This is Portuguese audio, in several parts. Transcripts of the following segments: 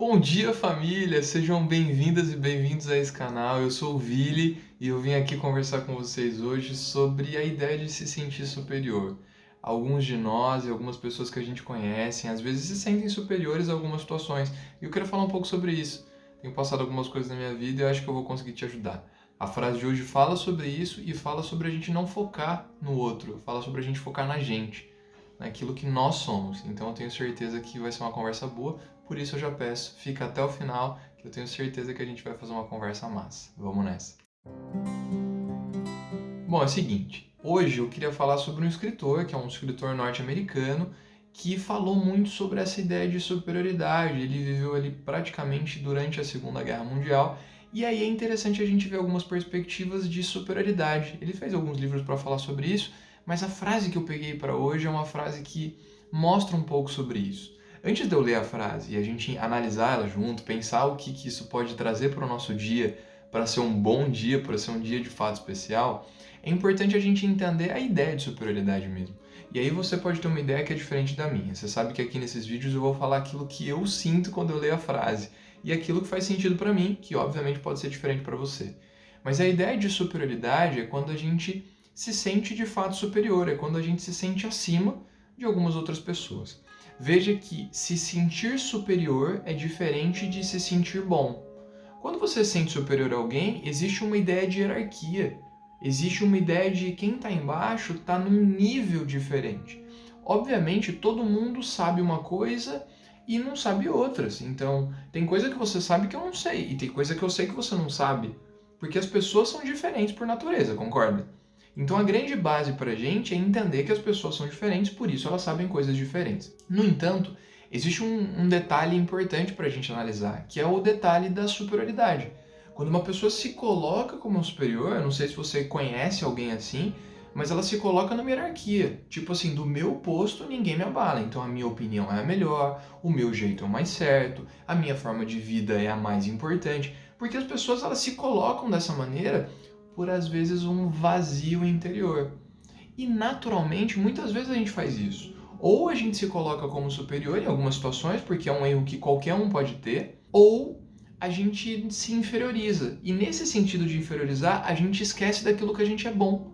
Bom dia, família! Sejam bem-vindas e bem-vindos a esse canal. Eu sou o Vili e eu vim aqui conversar com vocês hoje sobre a ideia de se sentir superior. Alguns de nós e algumas pessoas que a gente conhece, às vezes se sentem superiores a algumas situações. E eu quero falar um pouco sobre isso. Tenho passado algumas coisas na minha vida e eu acho que eu vou conseguir te ajudar. A frase de hoje fala sobre isso e fala sobre a gente não focar no outro, fala sobre a gente focar na gente, naquilo que nós somos. Então eu tenho certeza que vai ser uma conversa boa, por isso eu já peço, fica até o final, que eu tenho certeza que a gente vai fazer uma conversa massa. Vamos nessa. Bom, é o seguinte, hoje eu queria falar sobre um escritor, que é um escritor norte-americano, que falou muito sobre essa ideia de superioridade. Ele viveu ali praticamente durante a Segunda Guerra Mundial, e aí é interessante a gente ver algumas perspectivas de superioridade. Ele fez alguns livros para falar sobre isso, mas a frase que eu peguei para hoje é uma frase que mostra um pouco sobre isso. Antes de eu ler a frase e a gente analisar ela junto, pensar o que isso pode trazer para o nosso dia, para ser um bom dia, para ser um dia de fato especial, é importante a gente entender a ideia de superioridade mesmo. E aí você pode ter uma ideia que é diferente da minha. Você sabe que aqui nesses vídeos eu vou falar aquilo que eu sinto quando eu leio a frase e aquilo que faz sentido para mim, que obviamente pode ser diferente para você. Mas a ideia de superioridade é quando a gente se sente de fato superior, é quando a gente se sente acima de algumas outras pessoas. Veja que se sentir superior é diferente de se sentir bom. Quando você se sente superior a alguém, existe uma ideia de hierarquia. Existe uma ideia de quem está embaixo está num nível diferente. Obviamente, todo mundo sabe uma coisa e não sabe outras. Então, tem coisa que você sabe que eu não sei, e tem coisa que eu sei que você não sabe. Porque as pessoas são diferentes por natureza, concorda? Então, a grande base para a gente é entender que as pessoas são diferentes, por isso elas sabem coisas diferentes. No entanto, existe um detalhe importante para a gente analisar, que é o detalhe da superioridade. Quando uma pessoa se coloca como superior, eu não sei se você conhece alguém assim, mas ela se coloca numa hierarquia. Tipo assim, do meu posto ninguém me abala, então a minha opinião é a melhor, o meu jeito é o mais certo, a minha forma de vida é a mais importante. Porque as pessoas elas se colocam dessa maneira por às vezes um vazio interior. E naturalmente, muitas vezes a gente faz isso. Ou a gente se coloca como superior em algumas situações, porque é um erro que qualquer um pode ter, ou a gente se inferioriza. E nesse sentido de inferiorizar, a gente esquece daquilo que a gente é bom.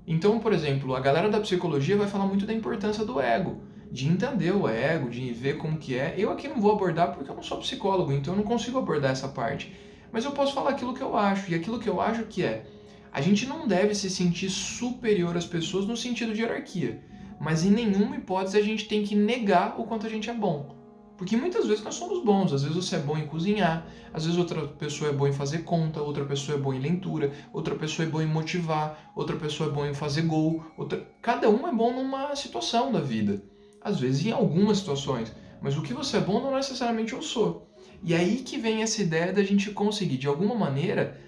Então, por exemplo, a galera da psicologia vai falar muito da importância do ego, de entender o ego, de ver como que é. Eu aqui não vou abordar porque eu não sou psicólogo, então eu não consigo abordar essa parte. Mas eu posso falar aquilo que eu acho, e aquilo que eu acho que é: a gente não deve se sentir superior às pessoas no sentido de hierarquia, mas em nenhuma hipótese a gente tem que negar o quanto a gente é bom. Porque muitas vezes nós somos bons, às vezes você é bom em cozinhar, às vezes outra pessoa é boa em fazer conta, outra pessoa é boa em leitura, outra pessoa é boa em motivar, outra pessoa é boa em fazer gol, cada um é bom numa situação da vida. Às vezes em algumas situações, mas o que você é bom não necessariamente eu sou. E aí que vem essa ideia da gente conseguir, de alguma maneira,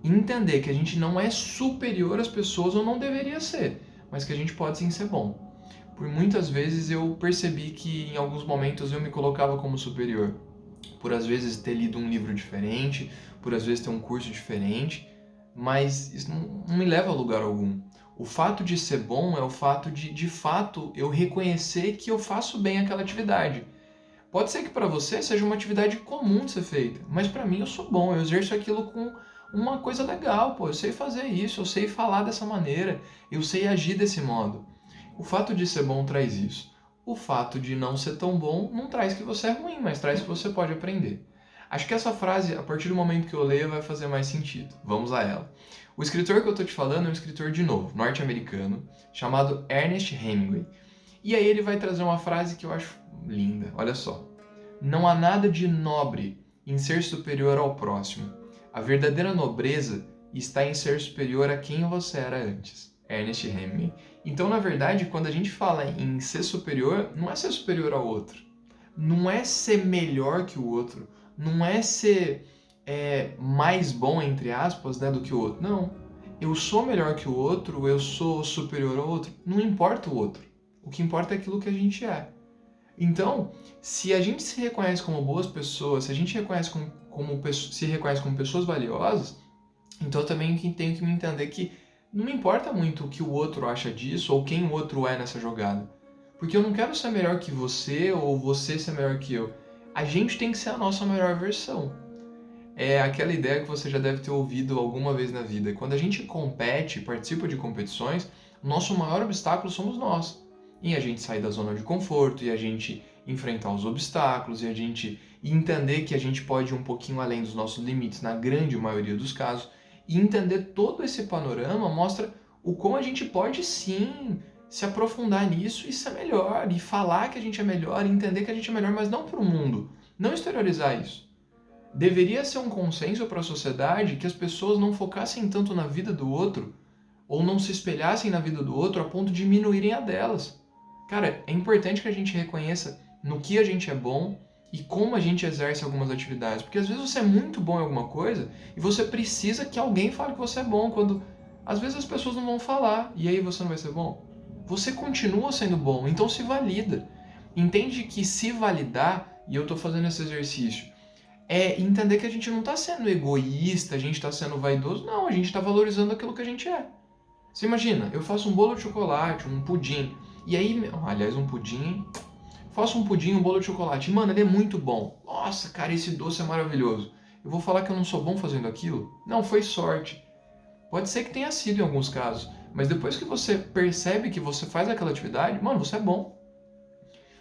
entender que a gente não é superior às pessoas ou não deveria ser, mas que a gente pode sim ser bom. Por muitas vezes eu percebi que em alguns momentos eu me colocava como superior, por às vezes ter lido um livro diferente, por às vezes ter um curso diferente, mas isso não me leva a lugar algum. O fato de ser bom é o fato de fato, eu reconhecer que eu faço bem aquela atividade. Pode ser que para você seja uma atividade comum de ser feita, mas para mim eu sou bom, eu exerço aquilo com uma coisa legal, pô, eu sei fazer isso, eu sei falar dessa maneira, eu sei agir desse modo. O fato de ser bom traz isso. O fato de não ser tão bom não traz que você é ruim, mas traz que você pode aprender. Acho que essa frase, a partir do momento que eu leio, vai fazer mais sentido. Vamos a ela. O escritor que eu estou te falando é um escritor de novo, norte-americano, chamado Ernest Hemingway. E aí ele vai trazer uma frase que eu acho linda. Olha só. Não há nada de nobre em ser superior ao próximo. A verdadeira nobreza está em ser superior a quem você era antes. Ernest Hemingway. Então, na verdade, quando a gente fala em ser superior, não é ser superior ao outro. Não é ser melhor que o outro. Não é ser mais bom, entre aspas, né, do que o outro. Não. Eu sou melhor que o outro, eu sou superior ao outro. Não importa o outro. O que importa é aquilo que a gente é. Então, se a gente se reconhece como boas pessoas, se a gente se reconhece como pessoas valiosas, então eu também tenho que me entender que não me importa muito o que o outro acha disso ou quem o outro é nessa jogada. Porque eu não quero ser melhor que você ou você ser melhor que eu. A gente tem que ser a nossa melhor versão. É aquela ideia que você já deve ter ouvido alguma vez na vida. Quando a gente compete, participa de competições, o nosso maior obstáculo somos nós. E a gente sair da zona de conforto, e a gente enfrentar os obstáculos, e a gente entender que a gente pode ir um pouquinho além dos nossos limites, na grande maioria dos casos, e entender todo esse panorama mostra o como a gente pode sim se aprofundar nisso e ser melhor, e falar que a gente é melhor, e entender que a gente é melhor, mas não para o mundo, não exteriorizar isso. Deveria ser um consenso para a sociedade que as pessoas não focassem tanto na vida do outro ou não se espelhassem na vida do outro a ponto de diminuírem a delas. Cara, é importante que a gente reconheça no que a gente é bom e como a gente exerce algumas atividades. Porque às vezes você é muito bom em alguma coisa e você precisa que alguém fale que você é bom, quando às vezes as pessoas não vão falar e aí você não vai ser bom. Você continua sendo bom, então se valida. Entende que se validar, e eu estou fazendo esse exercício, é entender que a gente não está sendo egoísta, a gente está sendo vaidoso, não, a gente está valorizando aquilo que a gente é. Você imagina, eu faço um bolo de chocolate, um pudim, e aí, aliás, um pudim, faço um pudim, um bolo de chocolate, e mano, ele é muito bom. Nossa, cara, esse doce é maravilhoso. Eu vou falar que eu não sou bom fazendo aquilo? Não, foi sorte. Pode ser que tenha sido em alguns casos, mas depois que você percebe que você faz aquela atividade, mano, você é bom.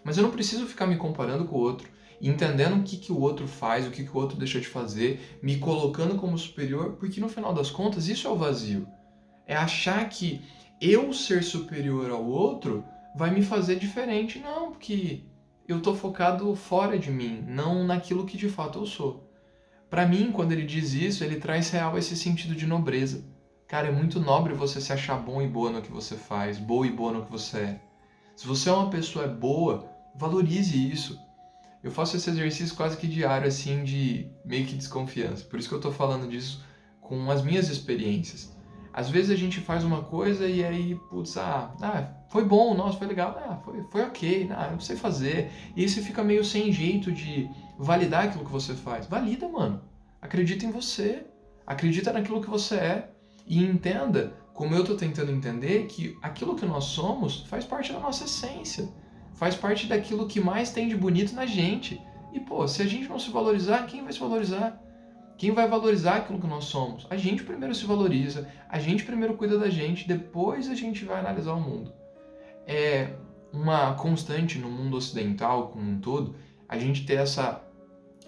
Mas eu não preciso ficar me comparando com o outro, entendendo o que o outro faz, o que o outro deixa de fazer, me colocando como superior, porque no final das contas isso é o vazio. É achar que eu ser superior ao outro vai me fazer diferente. Não, porque eu estou focado fora de mim, não naquilo que de fato eu sou. Para mim, quando ele diz isso, ele traz real esse sentido de nobreza. Cara, é muito nobre você se achar bom e boa no que você faz, boa e boa no que você é. Se você é uma pessoa boa, valorize isso. Eu faço esse exercício quase que diário, assim, de meio que desconfiança. Por isso que eu tô falando disso com as minhas experiências. Às vezes a gente faz uma coisa e aí, putz, foi bom, nossa, foi legal, foi ok, eu não sei fazer. E aí você fica meio sem jeito de validar aquilo que você faz. Valida, mano. Acredita em você. Acredita naquilo que você é. E entenda, como eu tô tentando entender, que aquilo que nós somos faz parte da nossa essência. Faz parte daquilo que mais tem de bonito na gente. E, pô, se a gente não se valorizar, quem vai se valorizar? Quem vai valorizar aquilo que nós somos? A gente primeiro se valoriza, a gente primeiro cuida da gente, depois a gente vai analisar o mundo. É uma constante no mundo ocidental como um todo, a gente ter essa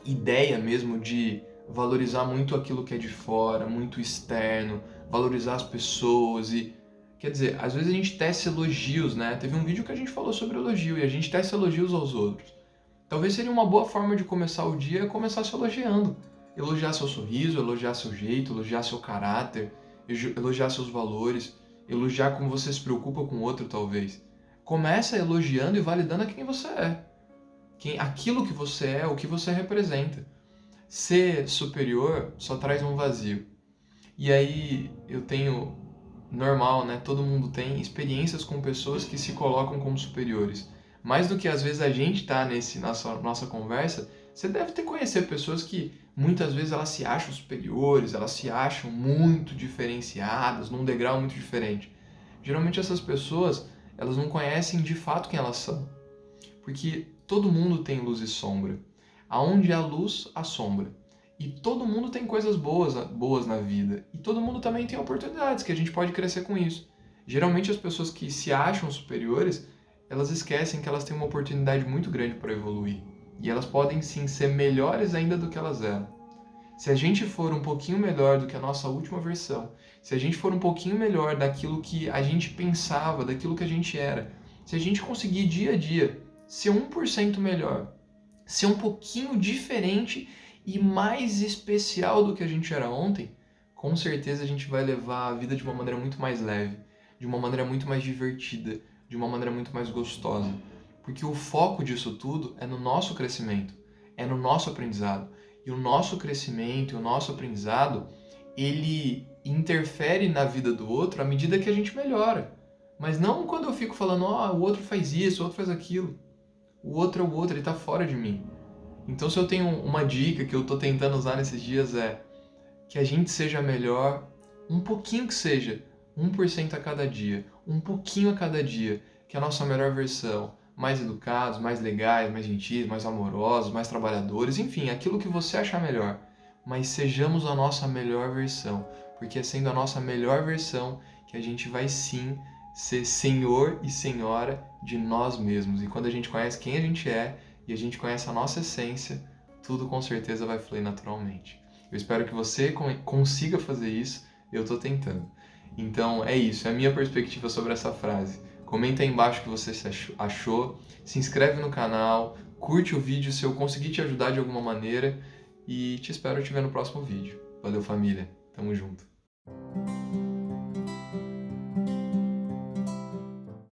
ideia mesmo de valorizar muito aquilo que é de fora, muito externo, valorizar as pessoas e... Quer dizer, às vezes a gente tece elogios, né? Teve um vídeo que a gente falou sobre elogio e a gente tece elogios aos outros. Talvez seria uma boa forma de começar o dia começar se elogiando. Elogiar seu sorriso, elogiar seu jeito, elogiar seu caráter, elogiar seus valores, elogiar como você se preocupa com o outro, talvez. Começa elogiando e validando quem você é. Aquilo que você é, o que você representa. Ser superior só traz um vazio. E aí eu tenho, normal, né? Todo mundo tem experiências com pessoas que se colocam como superiores. Mais do que às vezes a gente tá nesse nossa conversa, você deve ter conhecido pessoas que muitas vezes elas se acham superiores, elas se acham muito diferenciadas, num degrau muito diferente. Geralmente essas pessoas, elas não conhecem de fato quem elas são. Porque todo mundo tem luz e sombra. Aonde há luz, há sombra. E todo mundo tem coisas boas na vida. E todo mundo também tem oportunidades, que a gente pode crescer com isso. Geralmente as pessoas que se acham superiores, elas esquecem que elas têm uma oportunidade muito grande para evoluir. E elas podem sim ser melhores ainda do que elas eram. Se a gente for um pouquinho melhor do que a nossa última versão, se a gente for um pouquinho melhor daquilo que a gente pensava, daquilo que a gente era, se a gente conseguir dia a dia ser 1% melhor, ser um pouquinho diferente e mais especial do que a gente era ontem, com certeza a gente vai levar a vida de uma maneira muito mais leve, de uma maneira muito mais divertida, de uma maneira muito mais gostosa. Porque o foco disso tudo é no nosso crescimento, é no nosso aprendizado. E o nosso crescimento, o nosso aprendizado, ele interfere na vida do outro à medida que a gente melhora. Mas não quando eu fico falando, o outro faz isso, o outro faz aquilo. O outro é o outro, ele está fora de mim. Então, se eu tenho uma dica que eu estou tentando usar nesses dias é que a gente seja melhor, um pouquinho que seja, 1% a cada dia, um pouquinho a cada dia, que é a nossa melhor versão. mais educados, mais legais, mais gentis, mais amorosos, mais trabalhadores, enfim, aquilo que você achar melhor. Mas sejamos a nossa melhor versão, porque é sendo a nossa melhor versão que a gente vai sim ser senhor e senhora de nós mesmos. E quando a gente conhece quem a gente é e a gente conhece a nossa essência, tudo com certeza vai fluir naturalmente. Eu espero que você consiga fazer isso, eu estou tentando. Então é isso, é a minha perspectiva sobre essa frase. Comenta aí embaixo o que você achou, se inscreve no canal, curte o vídeo se eu conseguir te ajudar de alguma maneira e te espero te ver no próximo vídeo. Valeu, família. Tamo junto.